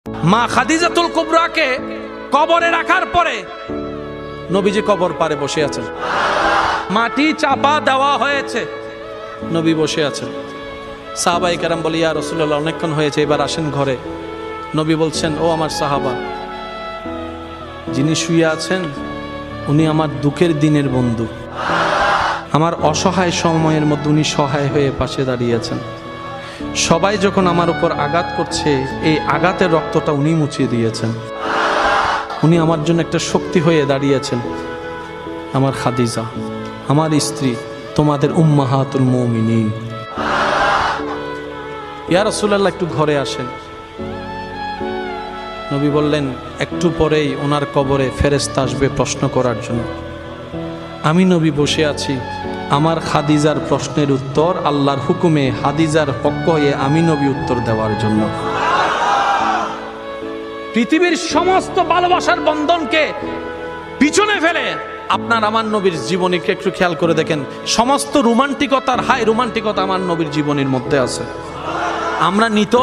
মা খাদিজাতুল কুবরাকে কবরে রাখার পরে নবীজি কবর পারে বসে আছেন, মাটি চাপা দেওয়া হয়েছে, নবী বসে আছেন। সাহাবায়ে কেরাম বলে, ইয়া রাসূলুল্লাহ, অনেকক্ষণ হয়েছে, এবার আসেন ঘরে। নবী বলছেন, ও আমার সাহাবা, যিনি শুয়ে আছেন উনি আমার দুঃখের দিনের বন্ধু, আমার অসহায় সময়ের মধ্যে উনি সহায় হয়ে পাশে দাঁড়িয়েছেন। সবাই যখন আমার উপর আঘাত করছে, এই আঘাতের রক্তটা উনি মুছিয়ে দিয়েছেন, উনি আমার জন্য একটা শক্তি হয়ে দাঁড়িয়েছেন। আমার খাদিজা, আমার স্ত্রী, তোমাদের উম্মাহাতুল মুমিনিন। ইয়া রাসূলুল্লাহ, একটু ঘরে আসেন। নবী বললেন, একটু পরেই ওনার কবরে ফেরেশতা আসবে প্রশ্ন করার জন্য। আমি নবী বসে আছি, আমার খাদিজার প্রশ্নের উত্তর আল্লাহর হুকুমে খাদিজার পক্ষ হয়ে আমি নবী উত্তর দেওয়ার জন্য। পৃথিবীর সমস্ত ভালোবাসার বন্ধনকে পিছনে ফেলে আপনার আমার নবীর জীবনীকে একটু খেয়াল করে দেখেন, সমস্ত রোমান্টিকতার হাই রোমান্টিকতা আমার নবীর জীবনের মধ্যে আছে। আমরা নিত